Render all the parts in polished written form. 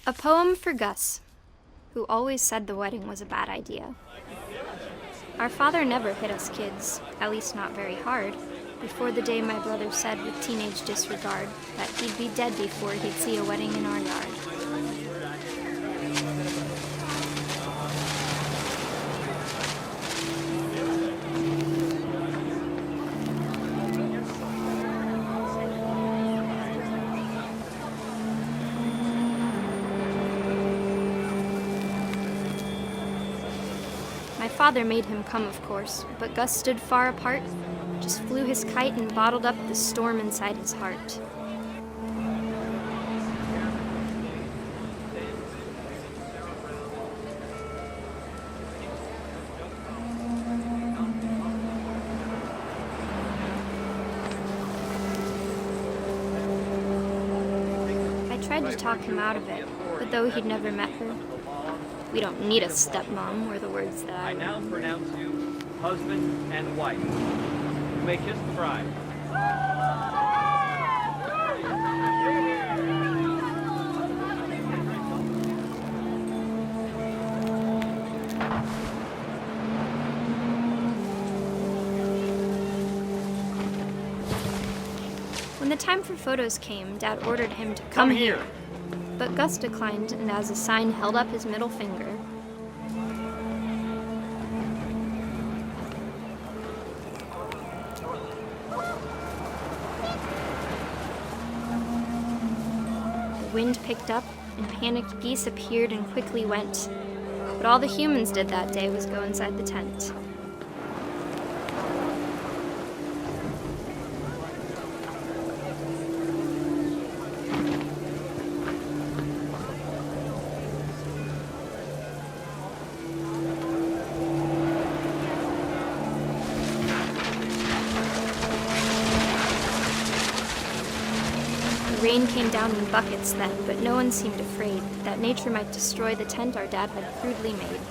A poem for Gus, who always said the wedding was a bad idea. Our father never hit us kids, at least not very hard, before the day my brother said with teenage disregard that he'd be dead before he'd see a wedding in our yard. My father made him come, of course, but Gus stood far apart, just flew his kite and bottled up the storm inside his heart. I tried to talk him out of it, but though he'd never met her, "We don't need a stepmom," were the words that I now pronounce you husband and wife. You may kiss the bride. When the time for photos came, Dad ordered him to come here. But Gus declined, and as a sign held up his middle finger. The wind picked up, and panicked geese appeared and quickly went. But all the humans did that day was go inside the tent. The rain came down in buckets then, but no one seemed afraid that nature might destroy the tent our dad had crudely made.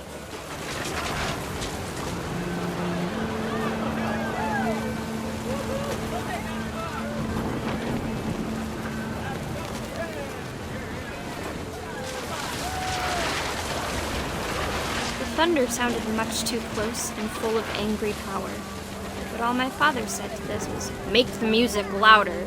The thunder sounded much too close and full of angry power, but all my father said to this was, "Make the music louder."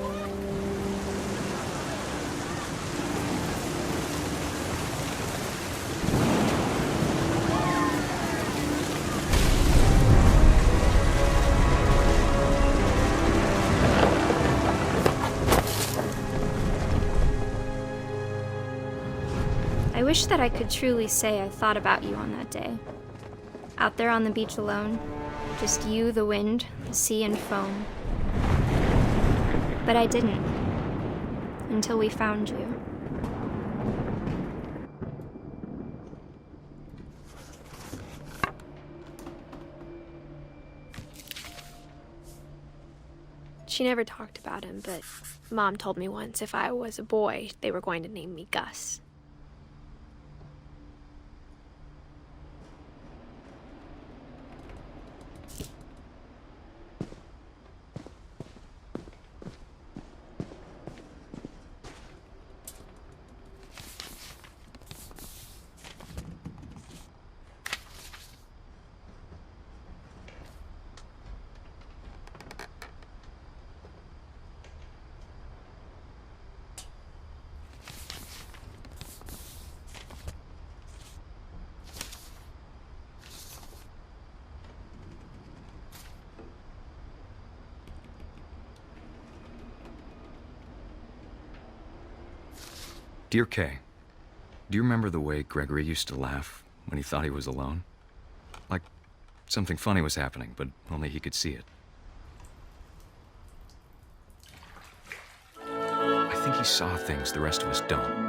I wish that I could truly say I thought about you on that day. Out there on the beach alone, just you, the wind, the sea, and foam. But I didn't, until we found you. She never talked about him, but Mom told me once if I was a boy, they were going to name me Gus. Dear Kay, do you remember the way Gregory used to laugh when he thought he was alone? Like something funny was happening, but only he could see it. I think he saw things the rest of us don't.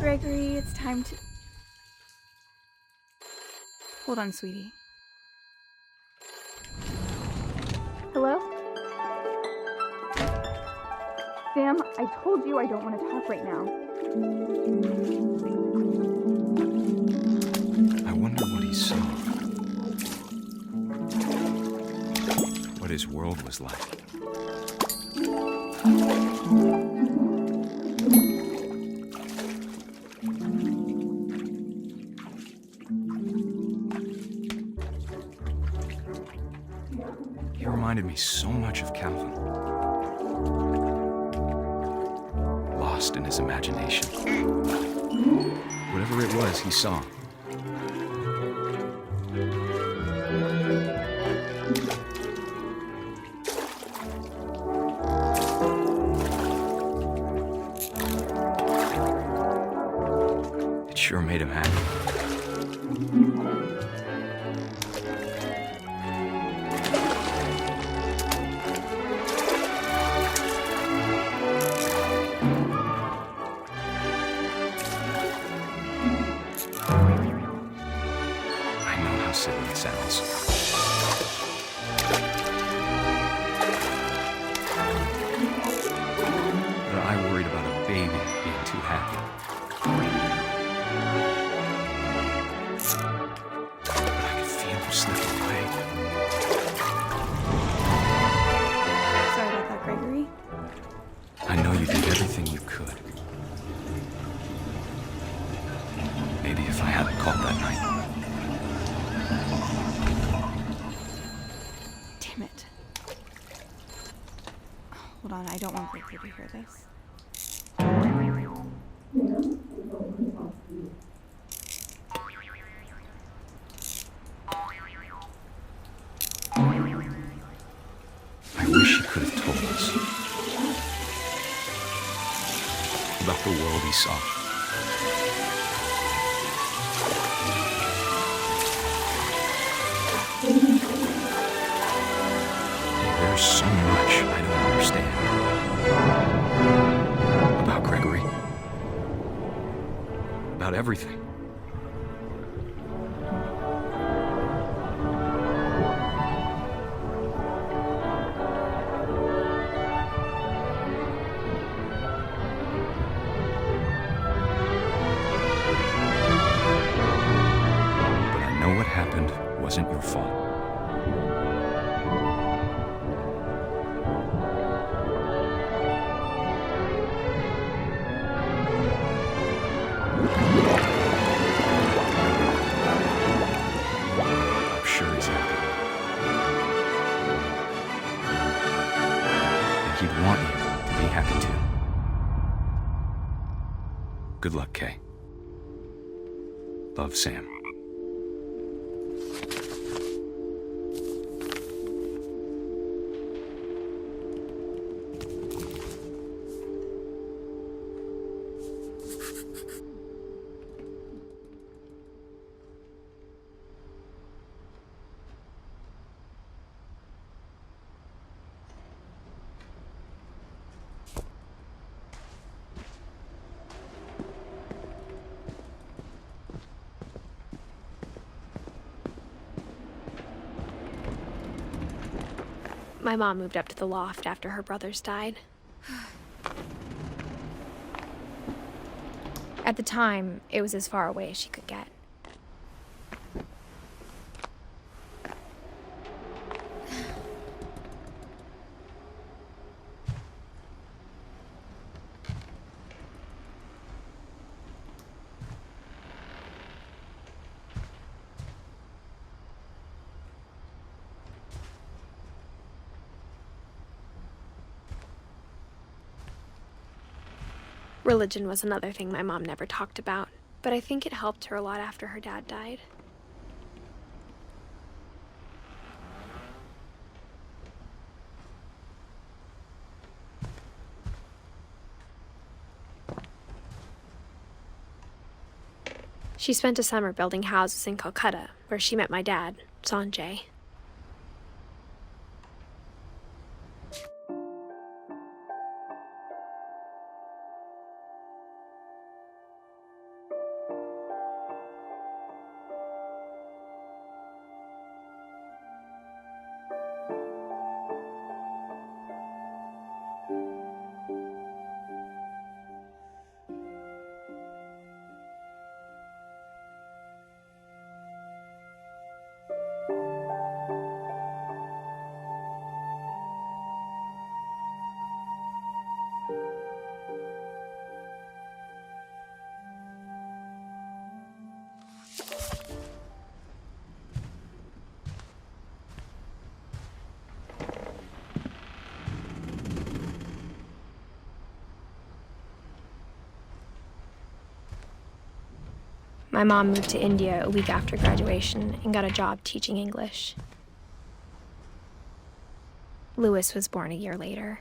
Gregory, it's time to... Hold on, sweetie. Hello? Sam, I told you I don't want to talk right now. I wonder what he saw. What his world was like. He reminded me so much of Calvin. Lost in his imagination. Whatever it was he saw. It sure made him happy. Silly it sounds. But I worried about a baby being too happy. But I could feel him slipping away. Sorry about that, Gregory. I know you did everything you could. Maybe if I hadn't called that night. Damn it. Hold on, I don't want Gregory to hear this. I wish he could have told us about the world he saw. There's so much I don't understand about Gregory, about everything. But I know what happened wasn't your fault. I'm sure he's happy. And he'd want you to be happy too. Good luck, Kay. Love, Sam. My mom moved up to the loft after her brothers died. At the time, it was as far away as she could get. Religion was another thing my mom never talked about, but I think it helped her a lot after her dad died. She spent a summer building houses in Calcutta, where she met my dad, Sanjay. My mom moved to India a week after graduation and got a job teaching English. Louis was born a year later.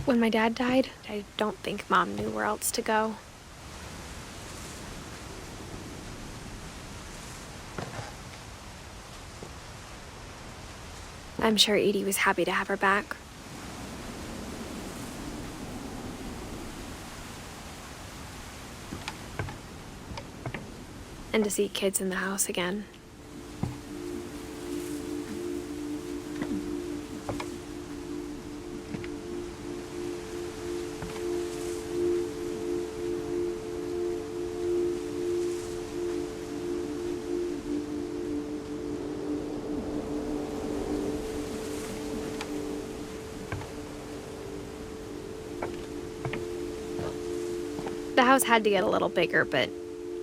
When my dad died, I don't think Mom knew where else to go. I'm sure Edie was happy to have her back. And to see kids in the house again. The house had to get a little bigger, but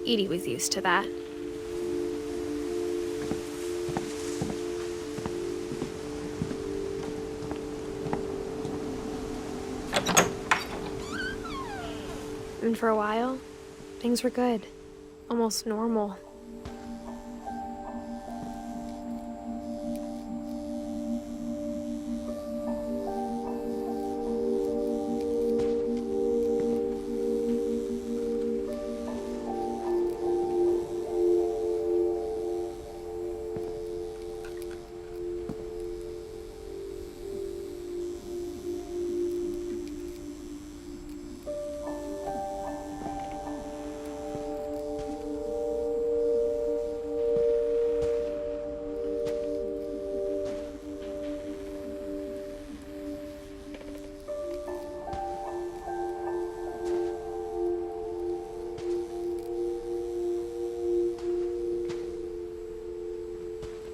Edie was used to that. And for a while, things were good, almost normal.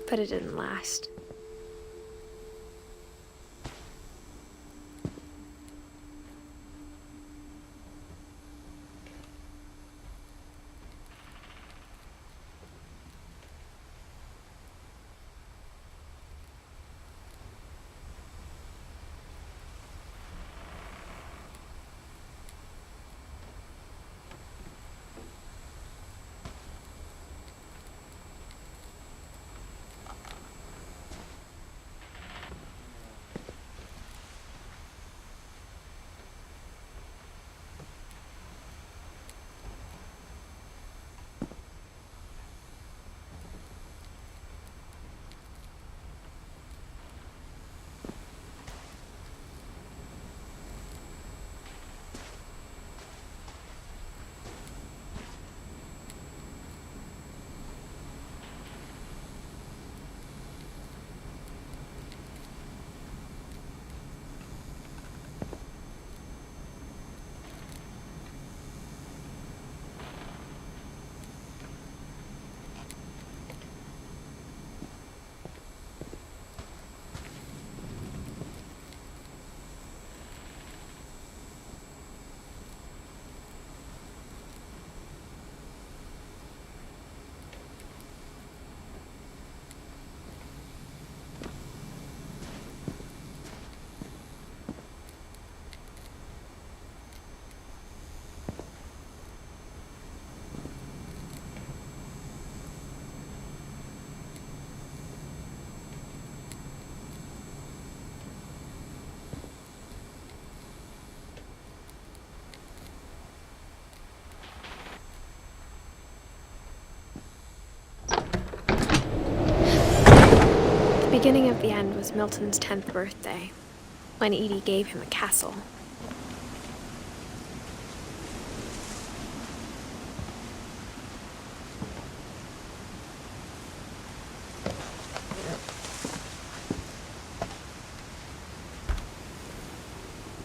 But it didn't last. The beginning of the end was Milton's 10th birthday, when Edie gave him a castle.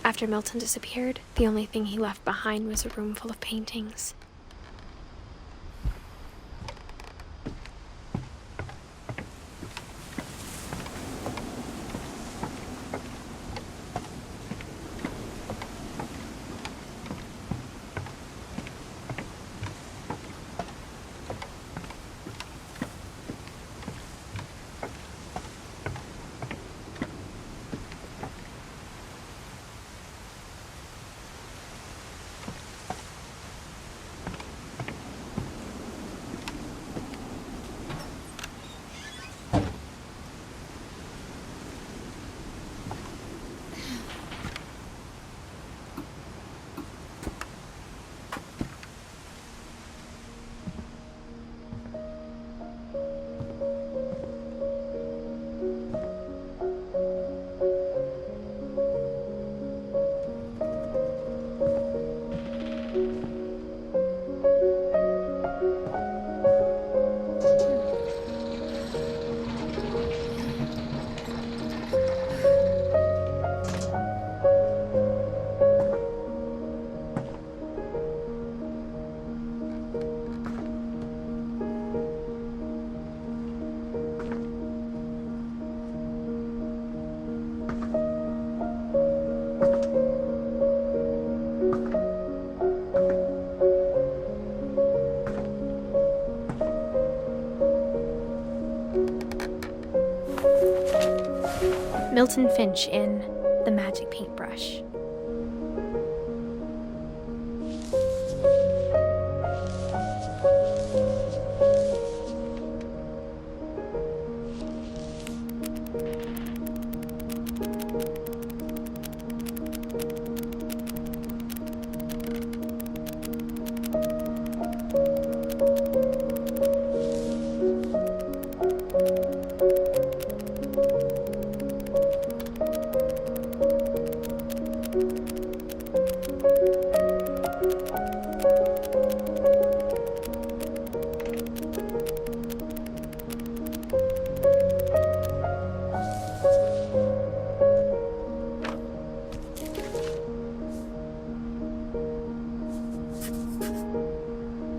After Milton disappeared, the only thing he left behind was a room full of paintings. Milton Finch in The Magic Paintbrush.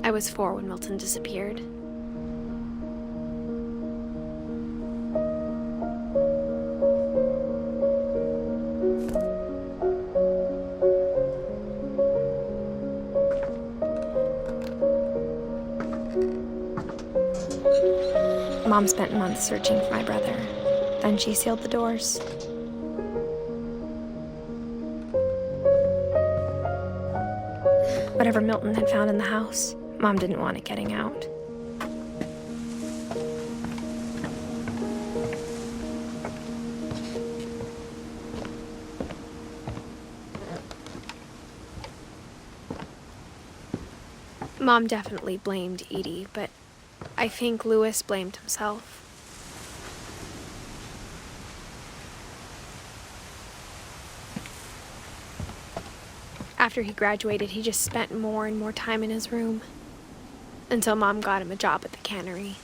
I was 4 when Milton disappeared. Mom spent months searching for my brother. Then she sealed the doors. Whatever Milton had found in the house, Mom didn't want it getting out. Mom definitely blamed Edie, but I think Louis blamed himself. After he graduated, he just spent more and more time in his room, until Mom got him a job at the cannery.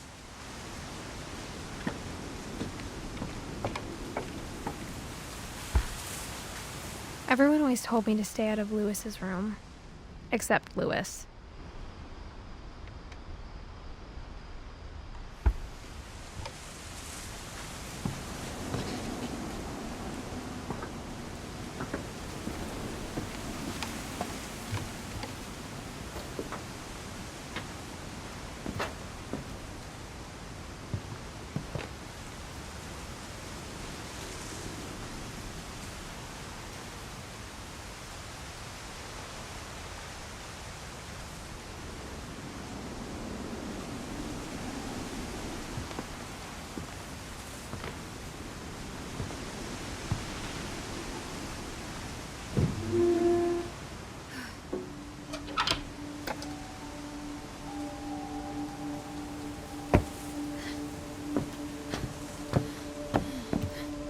Everyone always told me to stay out of Louis's room, except Louis.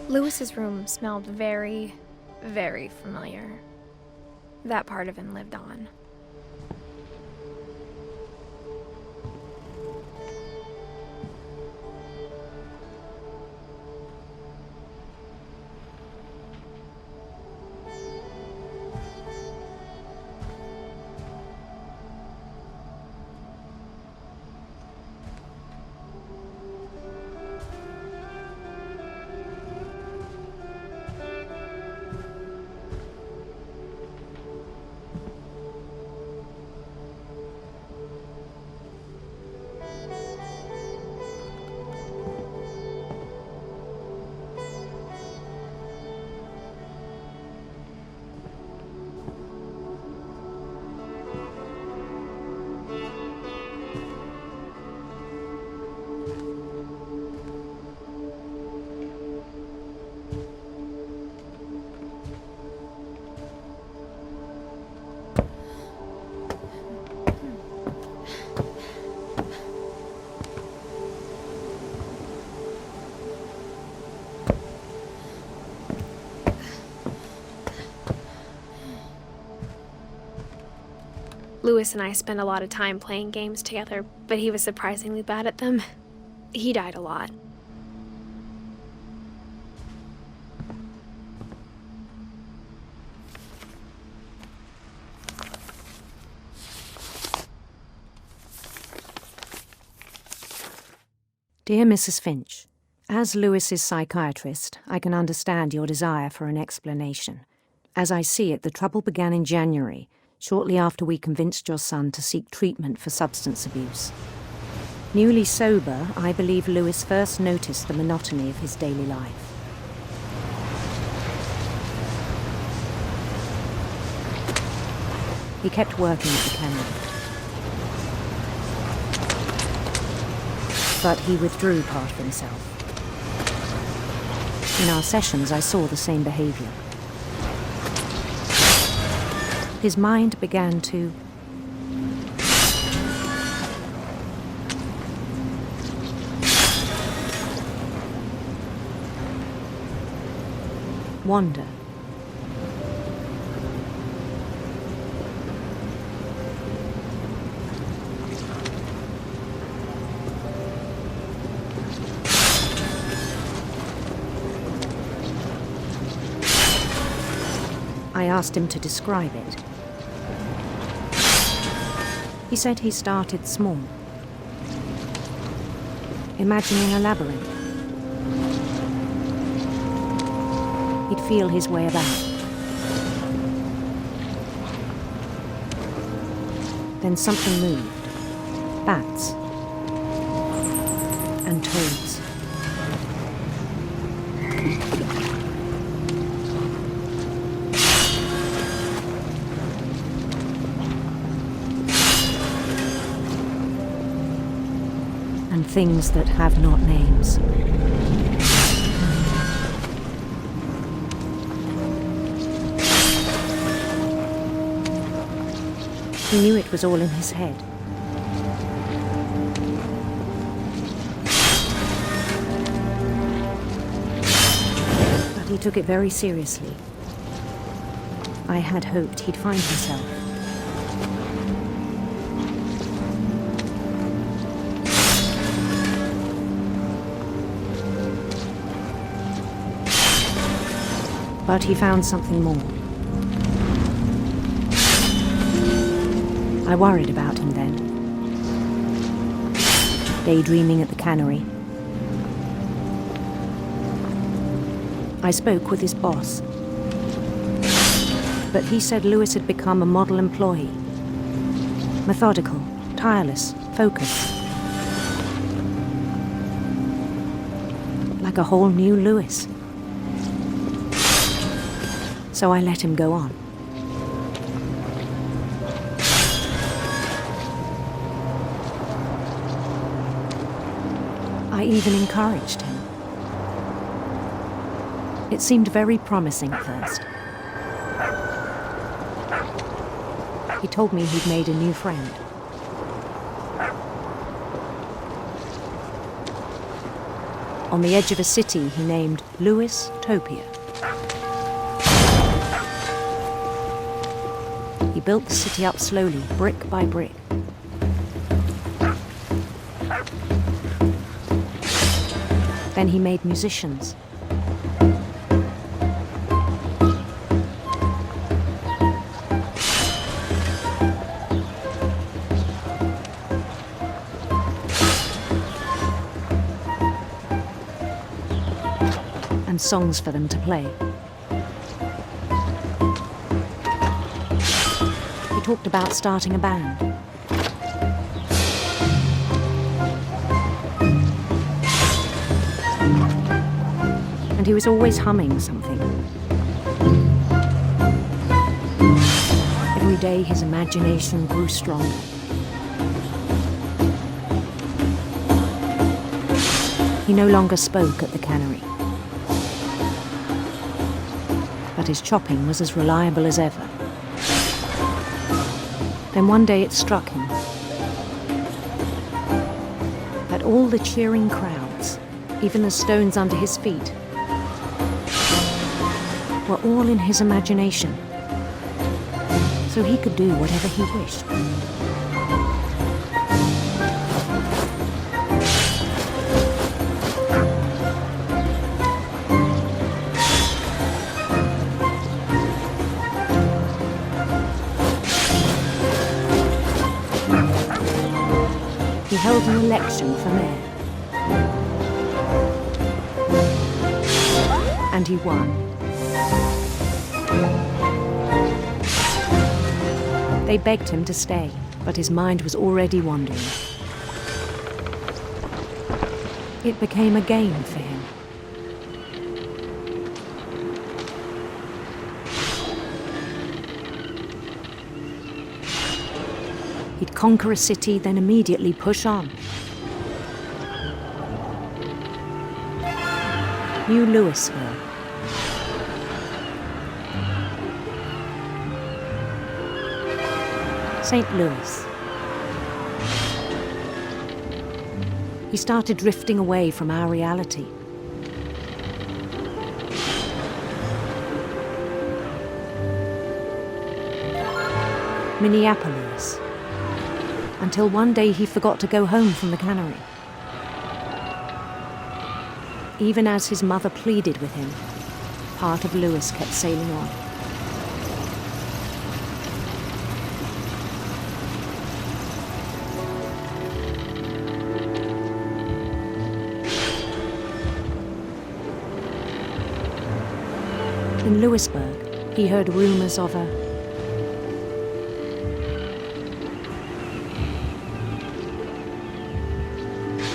Louis's room smelled very, very familiar. That part of him lived on. Louis and I spent a lot of time playing games together, but he was surprisingly bad at them. He died a lot. Dear Mrs. Finch, as Louis's psychiatrist, I can understand your desire for an explanation. As I see it, the trouble began in January, shortly after we convinced your son to seek treatment for substance abuse. Newly sober, I believe Louis first noticed the monotony of his daily life. He kept working at the cannery. But he withdrew part of himself. In our sessions, I saw the same behavior. His mind began to wander. I asked him to describe it. He said he started small, imagining a labyrinth. He'd feel his way about. Then something moved. Bats and toads. And things that have not names. He knew it was all in his head. But he took it very seriously. I had hoped he'd find himself. But he found something more. I worried about him then. Daydreaming at the cannery. I spoke with his boss. But he said Lewis had become a model employee. Methodical, tireless, focused. Like a whole new Lewis. So I let him go on. I even encouraged him. It seemed very promising at first. He told me he'd made a new friend. On the edge of a city he named Lewis Topia. He built the city up slowly, brick by brick. Then he made musicians. And songs for them to play. He talked about starting a band. And he was always humming something. Every day his imagination grew stronger. He no longer spoke at the cannery. But his chopping was as reliable as ever. Then one day it struck him that all the cheering crowds, even the stones under his feet, were all in his imagination, so he could do whatever he wished. He held an election for mayor. And he won. They begged him to stay, but his mind was already wandering. It became a game for him. conquer a city, then immediately push on. New Louisville. St. Louis. He started drifting away from our reality. Minneapolis. Until one day he forgot to go home from the cannery. Even as his mother pleaded with him, part of Louis kept sailing on. In Louisburg, he heard rumors of a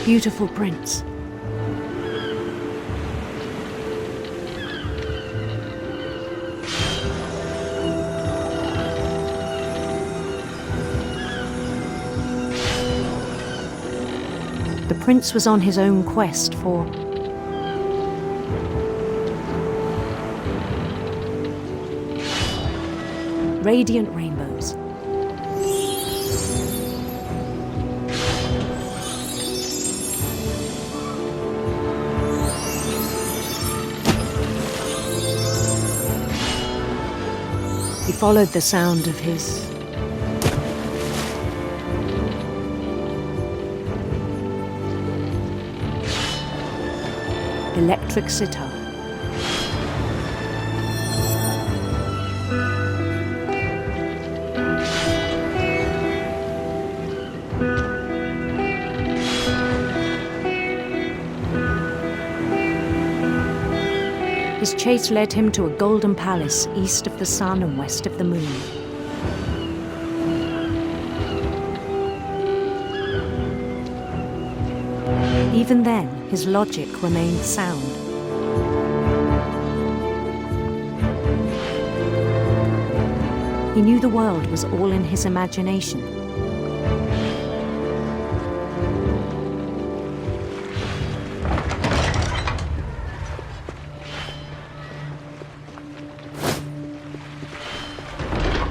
beautiful prince. The prince was on his own quest for radiant rainbows. He followed the sound of his electric sitar. His chase led him to a golden palace east of the sun and west of the moon. Even then, his logic remained sound. He knew the world was all in his imagination.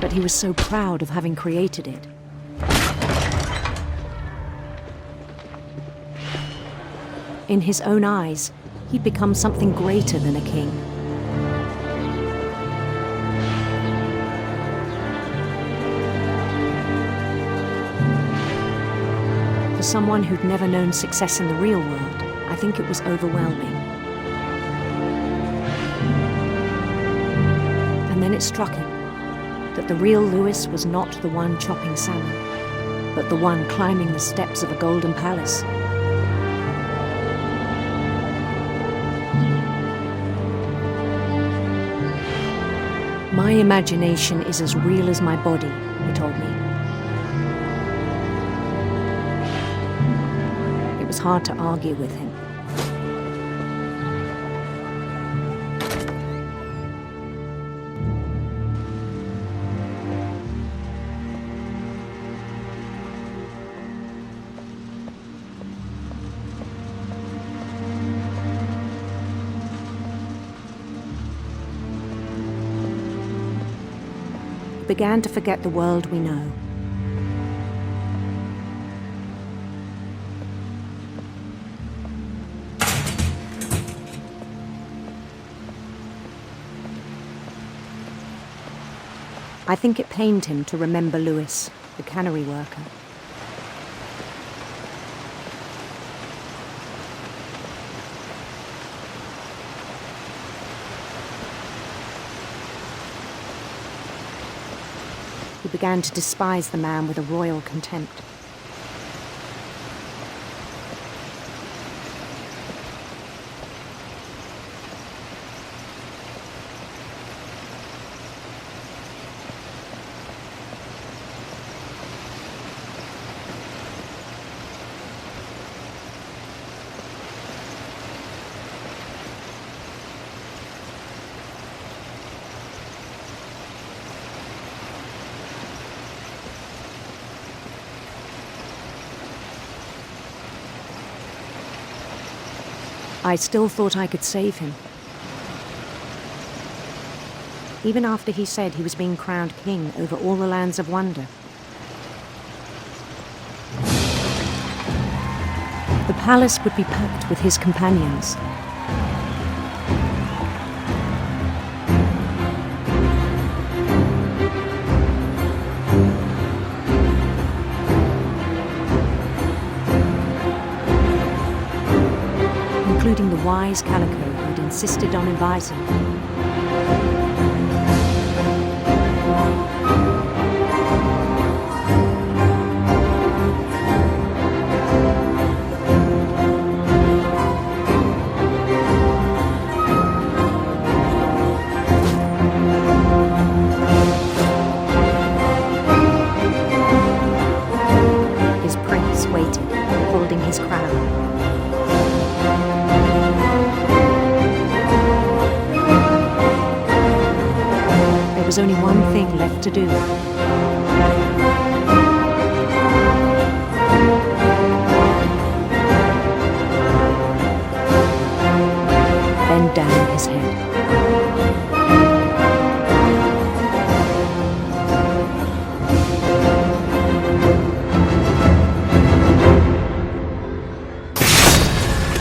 But he was so proud of having created it. In his own eyes, he'd become something greater than a king. For someone who'd never known success in the real world, I think it was overwhelming. And then it struck him that the real Louis was not the one chopping salmon, but the one climbing the steps of a golden palace. My imagination is as real as my body, he told me. It was hard to argue with him. Began to forget the world we know. I think it pained him to remember Louis, the cannery worker. He began to despise the man with a royal contempt. I still thought I could save him. Even after he said he was being crowned king over all the lands of wonder. The palace would be packed with his companions. Including the wise Calico who'd insisted on advising them. His prince waited, holding his crown. There was only one thing left to do. Bend down his head.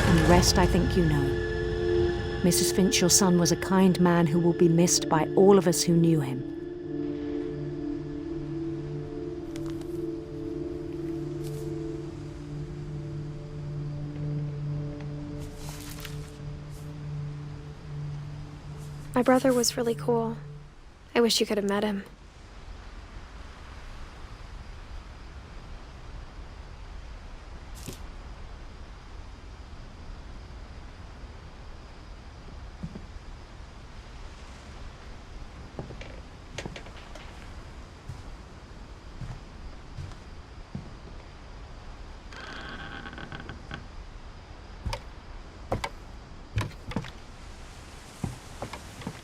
And the rest I think you know. Mrs. Finch, your son was a kind man who will be missed by all of us who knew him. My brother was really cool. I wish you could have met him.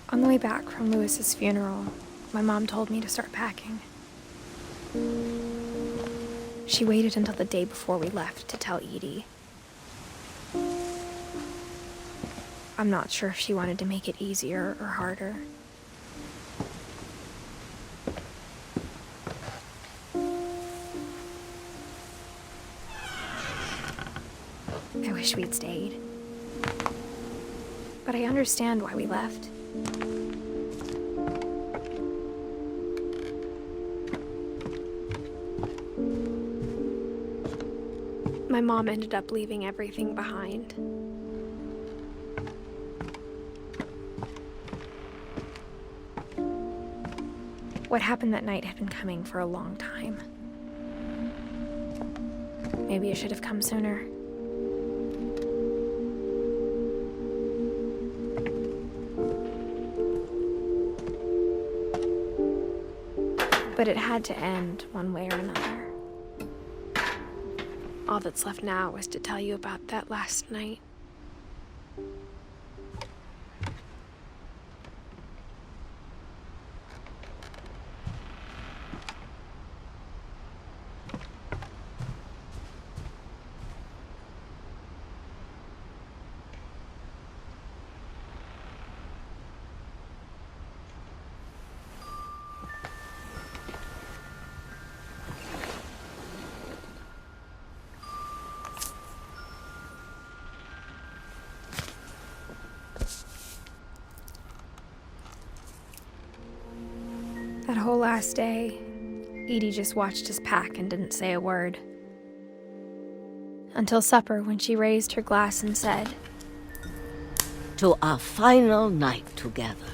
On the way back from Lewis's funeral, my mom told me to start packing. She waited until the day before we left to tell Edie. I'm not sure if she wanted to make it easier or harder. I wish we'd stayed. But I understand why we left. My mom ended up leaving everything behind. What happened that night had been coming for a long time. Maybe it should have come sooner. But it had to end one way or another. All that's left now is to tell you about that last night. That whole last day, Edie just watched us pack and didn't say a word. Until supper, when she raised her glass and said, "To our final night together,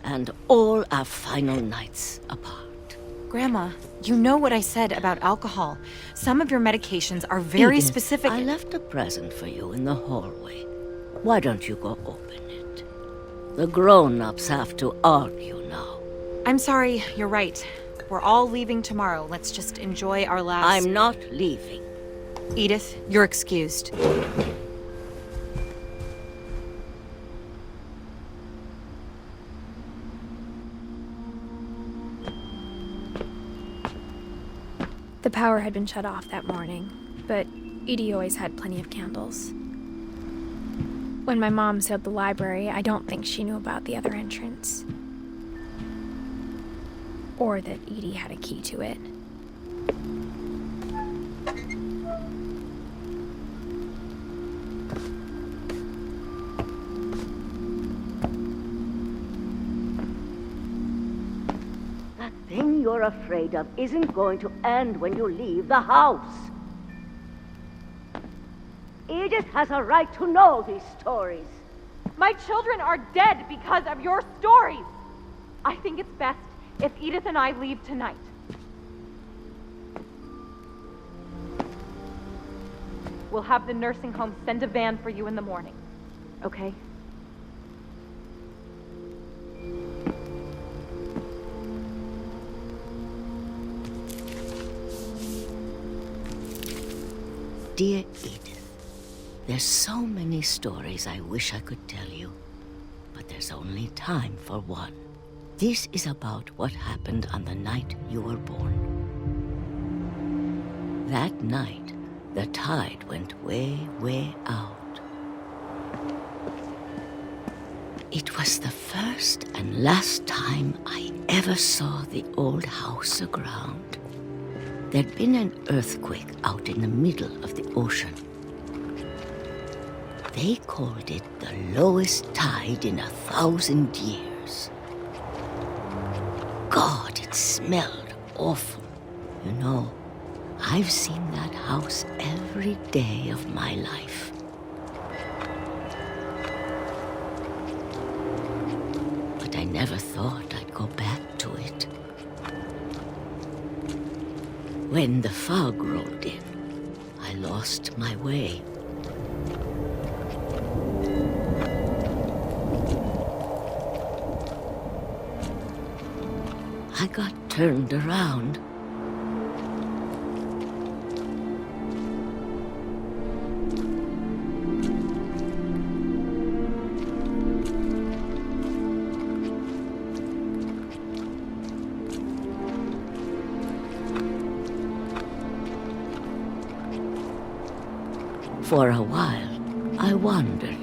and all our final nights apart." Grandma, you know what I said about alcohol. Some of your medications are very Edith, specific. I left a present for you in the hallway. Why don't you go open it? The grown-ups have to argue now. I'm sorry, you're right. We're all leaving tomorrow. Let's just enjoy our last... I'm not leaving. Edith, you're excused. The power had been shut off that morning, but Edie always had plenty of candles. When my mom sealed the library, I don't think she knew about the other entrance. Or that Edie had a key to it. That thing you're afraid of isn't going to end when you leave the house. Edith has a right to know these stories. My children are dead because of your stories. I think it's best if Edith and I leave tonight. We'll have the nursing home send a van for you in the morning, okay? Dear Edith, there's so many stories I wish I could tell you, but there's only time for one. This is about what happened on the night you were born. That night, the tide went way, way out. It was the first and last time I ever saw the old house aground. There'd been an earthquake out in the middle of the ocean. They called it the lowest tide in 1,000 years. God, it smelled awful. You know, I've seen that house every day of my life. But I never thought I'd go back to it. When the fog rolled in, I lost my way. I got turned around. For a while, I wandered.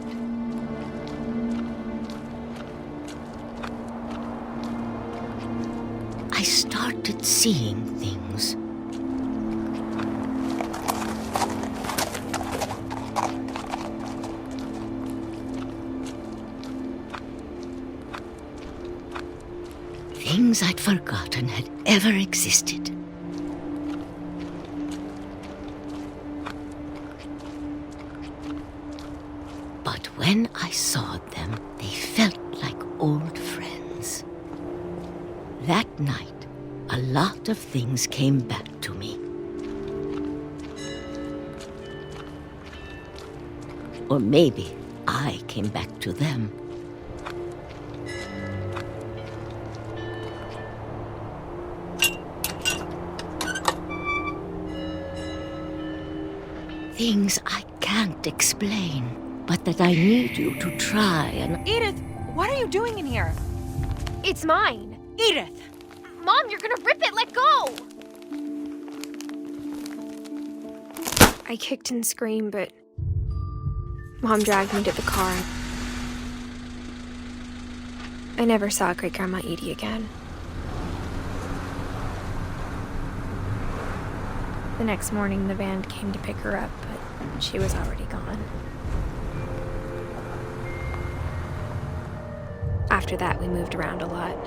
I started seeing things. Things I'd forgotten had ever existed. But when I saw them, they felt like old friends. That night, a lot of things came back to me. Or maybe I came back to them. Things I can't explain. But that I need you to try and... Edith, what are you doing in here? It's mine. Edith! Mom, you're gonna rip it! Let go! I kicked and screamed, but Mom dragged me to the car. I never saw Great-Grandma Edie again. The next morning, the van came to pick her up, but she was already gone. After that, we moved around a lot.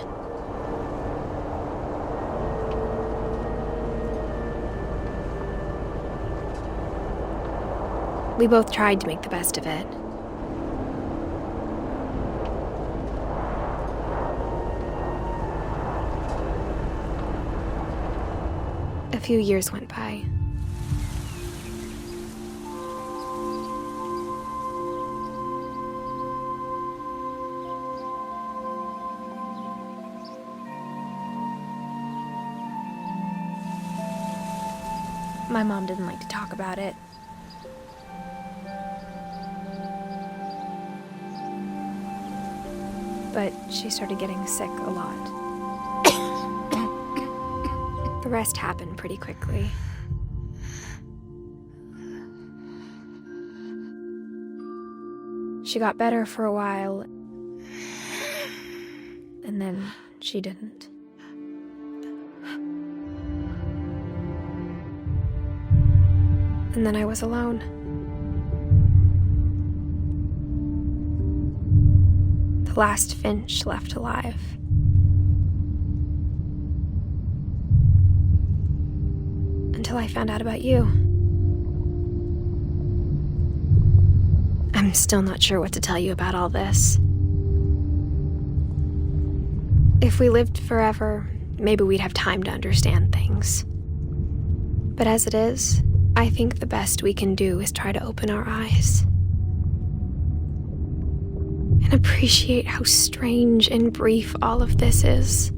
We both tried to make the best of it. A few years went by. My mom didn't like to talk about it. But she started getting sick a lot. The rest happened pretty quickly. She got better for a while, and then she didn't. And then I was alone. The last Finch left alive. Until I found out about you. I'm still not sure what to tell you about all this. If we lived forever, maybe we'd have time to understand things. But as it is, I think the best we can do is try to open our eyes. And appreciate how strange and brief all of this is.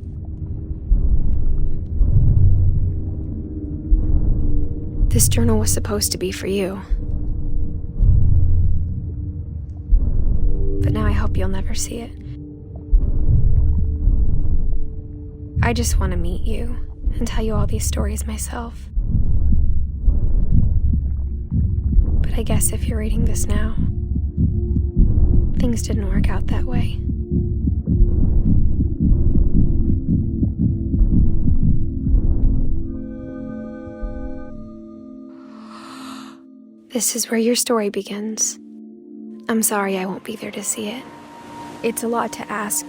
This journal was supposed to be for you. But now I hope you'll never see it. I just want to meet you and tell you all these stories myself. But I guess if you're reading this now, things didn't work out that way. This is where your story begins. I'm sorry I won't be there to see it. It's a lot to ask,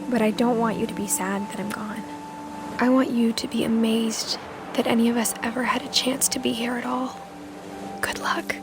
but I don't want you to be sad that I'm gone. I want you to be amazed that any of us ever had a chance to be here at all. Good luck.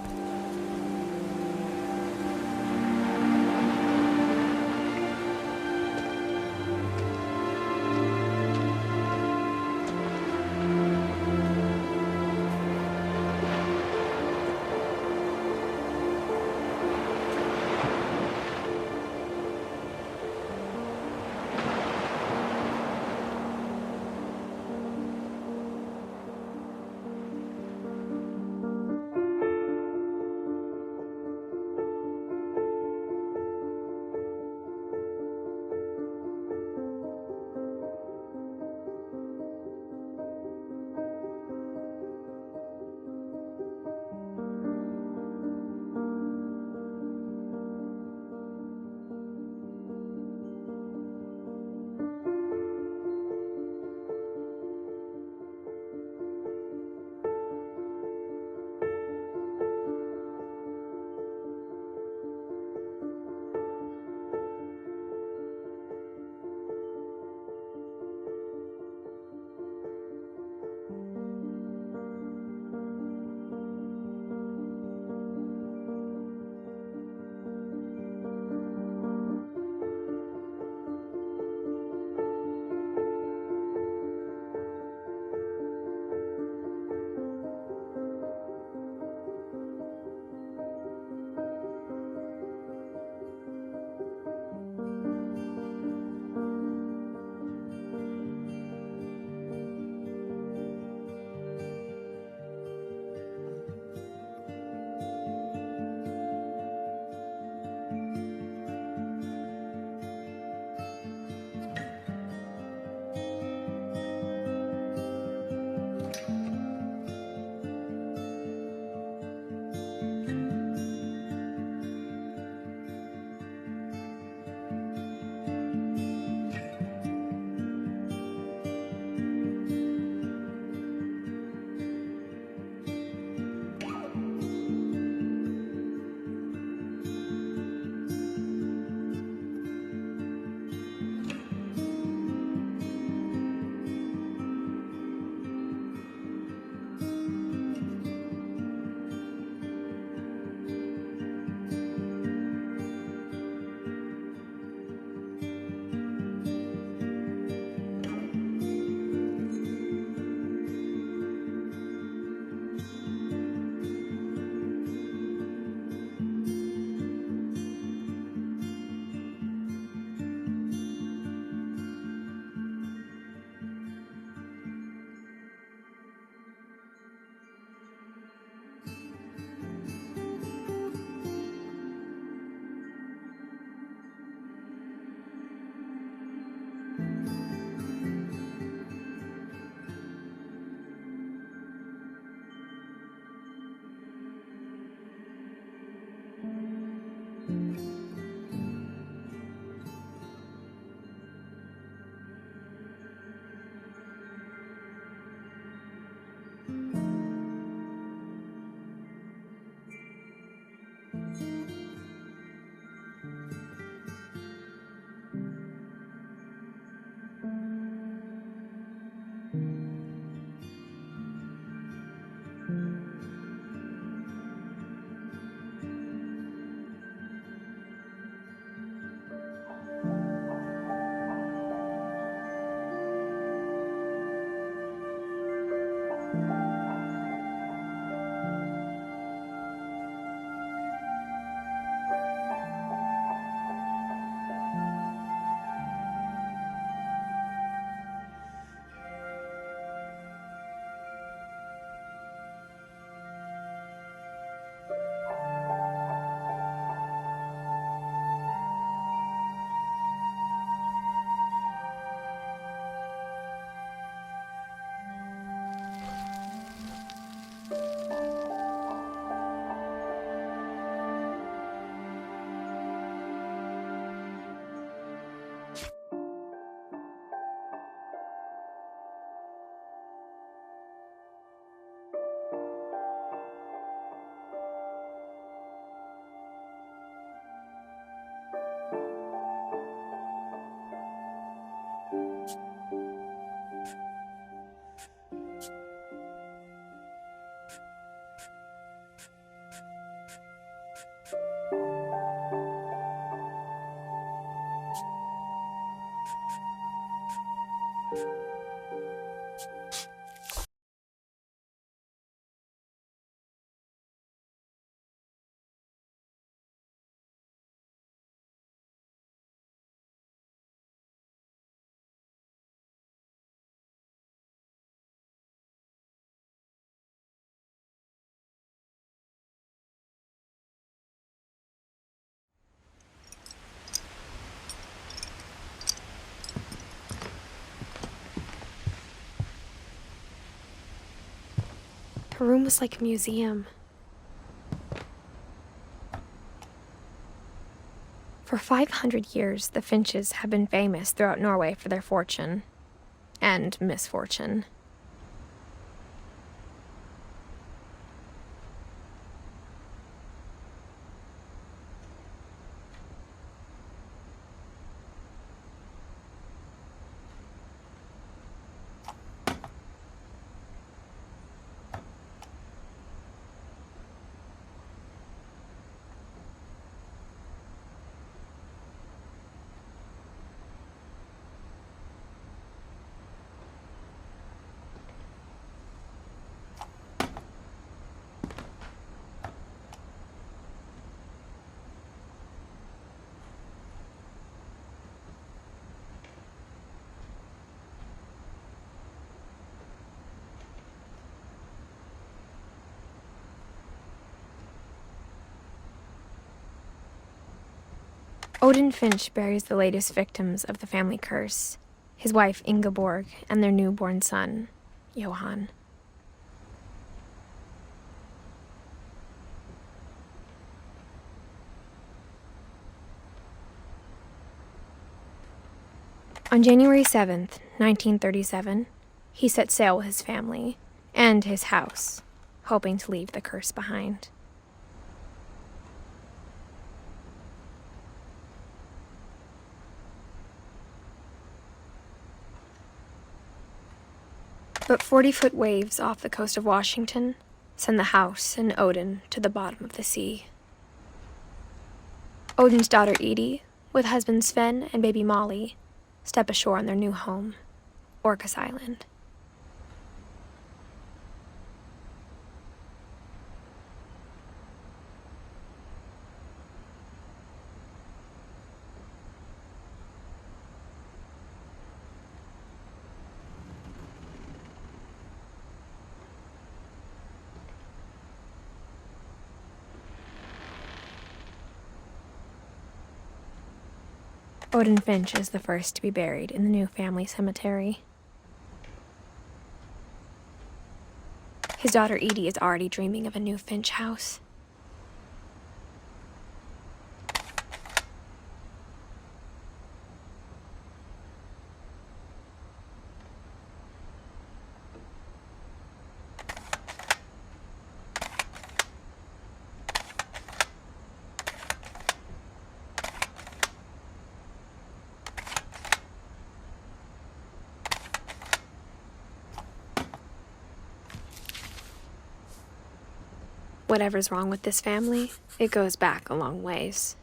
Her room was like a museum. For 500 years, the Finches have been famous throughout Norway for their fortune and misfortune. Odin Finch buries the latest victims of the family curse, his wife Ingeborg and their newborn son, Johan. On January 7th, 1937, he set sail with his family and his house, hoping to leave the curse behind. But 40-foot waves off the coast of Washington send the house and Odin to the bottom of the sea. Odin's daughter Edie, with husband Sven and baby Molly, step ashore on their new home, Orcas Island. Odin Finch is the first to be buried in the new family cemetery. His daughter Edie is already dreaming of a new Finch house. Whatever's wrong with this family, it goes back a long ways.